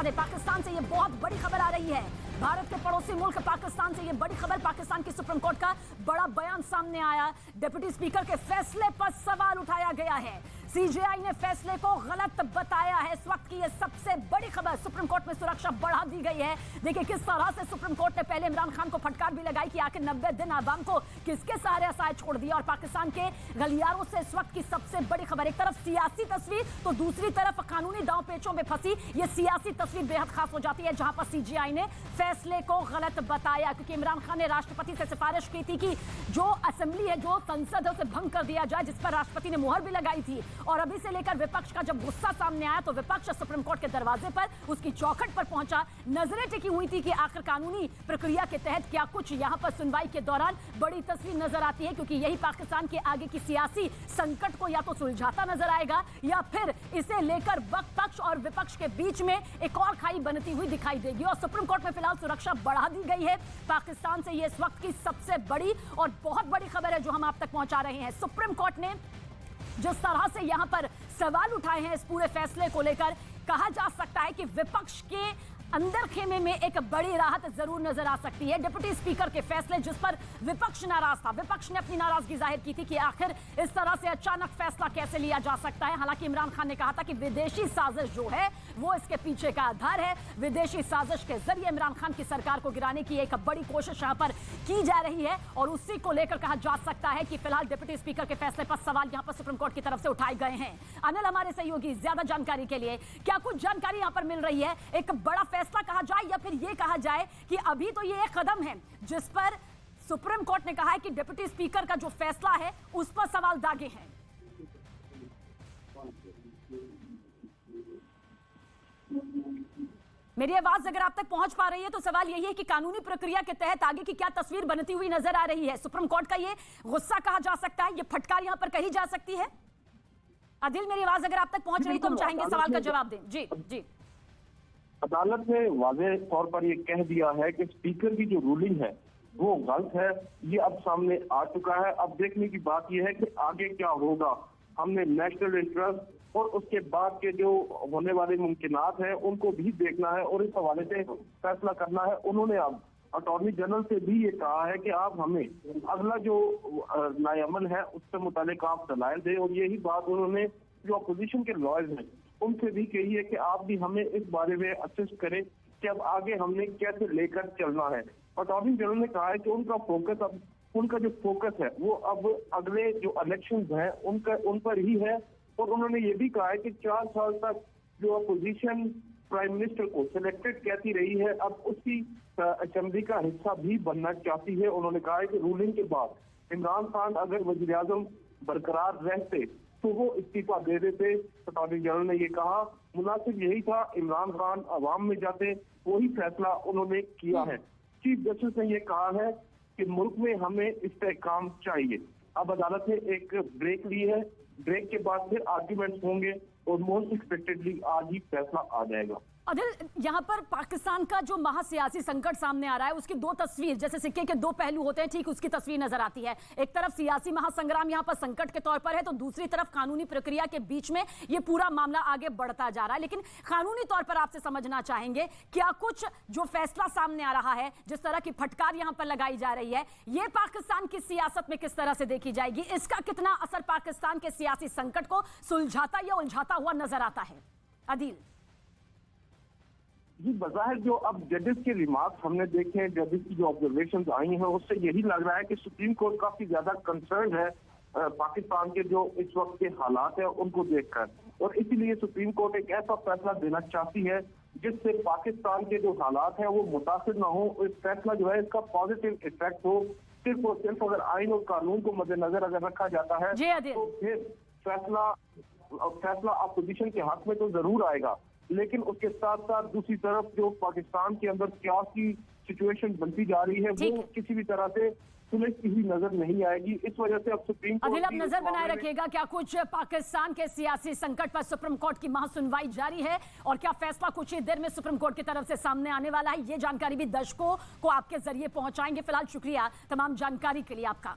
बता दें, पाकिस्तान से ये बहुत बड़ी खबर आ रही है। भारत के पड़ोसी मुल्क पाकिस्तान से ये बड़ी खबर, पाकिस्तान की सुप्रीम कोर्ट का बड़ा बयान सामने आया। डिप्टी स्पीकर के फैसले पर सवाल उठाया गया है। सीजेआई ने फैसले को गलत बताया है। इस वक्त की ये सबसे बड़ी खबर, सुप्रीम कोर्ट में सुरक्षा बढ़ा दी गई है। देखिए किस तरह से सुप्रीम कोर्ट ने पहले इमरान खान को फटकार भी लगाई कि आखिर 90 दिन आवाम को किसके सहारे असाए छोड़ दिया। और पाकिस्तान के गलियारों से इस वक्त की सबसे बड़ी खबर, एक तरफ सियासी तस्वीर तो दूसरी तरफ कानूनी दांव पेचों में फंसी ये सियासी तस्वीर बेहद खास हो जाती है, जहां पर सीजेआई ने फैसले को गलत बताया। क्योंकि इमरान खान ने राष्ट्रपति से सिफारिश की थी कि जो असेंबली है, जो संसद है, उसे भंग कर दिया जाए, जिस पर राष्ट्रपति ने मुहर भी लगाई थी। और अभी से लेकर विपक्ष का जब गुस्सा सामने आया तो विपक्ष सुप्रीम कोर्ट के दरवाजे पर, उसकी चौखट पर पहुंचा। नजरें टिकी हुई थी कि आखिर कानूनी प्रक्रिया के तहत क्या कुछ यहां पर सुनवाई के दौरान बड़ी तस्वीर नजर आती है, क्योंकि यही पाकिस्तान के आगे की सियासी संकट को या तो सुलझाता नजर आएगा या फिर इसे लेकर पक्ष और विपक्ष के बीच में एक और खाई बनती हुई दिखाई देगी। और सुप्रीम कोर्ट में फिलहाल सुरक्षा बढ़ा दी गई है। पाकिस्तान से ये इस वक्त की सबसे बड़ी और बहुत बड़ी खबर है जो हम आप तक पहुंचा रहे हैं। सुप्रीम कोर्ट ने जिस तरह से यहां पर सवाल उठाए हैं इस पूरे फैसले को लेकर, कहा जा सकता है कि विपक्ष के अंदर खेमे में एक बड़ी राहत जरूर नजर आ सकती है। डिप्टी स्पीकर के फैसले जिस पर विपक्ष नाराज था, विपक्ष ने अपनी नाराजगी जाहिर की थी कि आखिर इस तरह से अचानक फैसला कैसे लिया जा सकता है। हालांकि इमरान खान ने कहा था कि विदेशी साजिश जो है वो इसके पीछे का आधार है। विदेशी साजिश के जरिए इमरान खान की सरकार को गिराने की एक बड़ी कोशिश यहां पर की जा रही है और उसी को लेकर कहा जा सकता है कि फिलहाल डिप्टी स्पीकर के फैसले पर सवाल यहां पर सुप्रीम कोर्ट की तरफ से उठाए गए हैं। अनिल हमारे सहयोगी ज्यादा जानकारी के लिए, क्या कुछ जानकारी यहां पर मिल रही है? एक बड़ा फैसला कहा जाए या फिर यह कहा जाए कि अभी तो ये एक कदम है जिस पर सुप्रीम कोर्ट ने कहा है कि डिप्टी स्पीकर का जो फैसला है उस पर सवाल दागे हैं। मेरी आवाज अगर आप तक पहुंच पा रही है तो सवाल यही है कि कानूनी प्रक्रिया के तहत आगे की क्या तस्वीर बनती हुई नजर आ रही है। सुप्रीम कोर्ट का ये गुस्सा कहा जा सकता है, ये फटकार यहां पर कही जा सकती है। आदिल, मेरी आवाज अगर आप तक पहुंच रही तो हम चाहेंगे सवाल का जवाब दें। जी जी। अदालत ने वाज़ेह तौर पर यह कह दिया है कि स्पीकर की जो रूलिंग है वो गलत है। ये अब सामने आ चुका है। अब देखने की बात यह है कि आगे क्या होगा। हमने नेशनल इंटरेस्ट और उसके बाद के जो होने वाले मुमकिनात हैं उनको भी देखना है और इस हवाले से फैसला करना है। उन्होंने अब अटॉर्नी जनरल से भी ये कहा है कि आप हमें अगला जो नायमन है उससे मुतालिक आप दलाइल दें। और यही बात उन्होंने जो अपोजिशन के लॉयर्स हैं उनसे भी कही है कि आप भी हमें इस बारे में असिस्ट करें कि अब आगे हमने कैसे लेकर चलना है। अटॉर्नी जनरल ने कहा है कि उनका जो फोकस है वो अब अगले जो इलेक्शंस हैं उन पर ही है। और उन्होंने ये भी कहा है कि 4 साल तक जो अपोजिशन प्राइम मिनिस्टर को सिलेक्टेड कहती रही है अब उसकी असेंबली का हिस्सा भी बनना चाहती है। उन्होंने कहा है कि रूलिंग के बाद इमरान खान अगर वजीर आजम बरकरार रहते तो वो इस्तीफा दे देते। अटॉर्नी जनरल ने ये कहा मुनासिब यही था इमरान खान अवाम में जाते, वही फैसला उन्होंने किया है। चीफ जस्टिस ने ये कहा है कि मुल्क में हमें इस्तेहकाम चाहिए। अब अदालत ने एक ब्रेक ली है, ब्रेक के बाद फिर आर्ग्यूमेंट्स होंगे और मोस्ट एक्सपेक्टेडली आज ही फैसला आ जाएगा। अदिल, यहाँ पर पाकिस्तान का जो महासियासी संकट सामने आ रहा है उसकी दो तस्वीर, जैसे सिक्के के दो पहलू होते हैं, ठीक उसकी तस्वीर नजर आती है। एक तरफ सियासी महासंग्राम यहाँ पर संकट के तौर पर है तो दूसरी तरफ कानूनी प्रक्रिया के बीच में ये पूरा मामला आगे बढ़ता जा रहा है। लेकिन कानूनी तौर पर आपसे समझना चाहेंगे क्या कुछ जो फैसला सामने आ रहा है, जिस तरह की फटकार यहाँ पर लगाई जा रही है, ये पाकिस्तान की सियासत में किस तरह से देखी जाएगी? इसका कितना असर पाकिस्तान के सियासी संकट को सुलझाता या उलझाता हुआ नजर आता है? अदील जी, बज़ाहिर जो अब जजेस के रिमार्क्स हमने देखे हैं, जजेस की जो ऑब्जर्वेशंस आई हैं उससे यही लग रहा है कि सुप्रीम कोर्ट काफी ज्यादा कंसर्न है पाकिस्तान के जो इस वक्त के हालात हैं उनको देखकर। और इसीलिए सुप्रीम कोर्ट एक ऐसा फैसला देना चाहती है जिससे पाकिस्तान के जो हालात हैं वो मुतासिर ना हो। इस फैसला जो है इसका पॉजिटिव इफेक्ट हो। सिर्फ और सिर्फ अगर आइन और कानून को मद्देनजर अगर रखा जाता है तो फिर फैसला अपोजिशन के हक में तो जरूर आएगा, लेकिन उसके साथ साथ दूसरी तरफ जो पाकिस्तान के अंदर सियासी सिचुएशन बनती जा रही है वो किसी भी तरह से सुलझती हुई नजर नहीं आएगी। इस वजह से अब सुप्रीम कोर्ट अदिल, अब नजर बनाए रखिएगा क्या कुछ पाकिस्तान के सियासी संकट पर सुप्रीम कोर्ट की महासुनवाई जारी है और क्या फैसला कुछ ही देर में सुप्रीम कोर्ट की तरफ से सामने आने वाला है। ये जानकारी भी दर्शकों को आपके जरिए पहुंचाएंगे। फिलहाल शुक्रिया तमाम जानकारी के लिए आपका।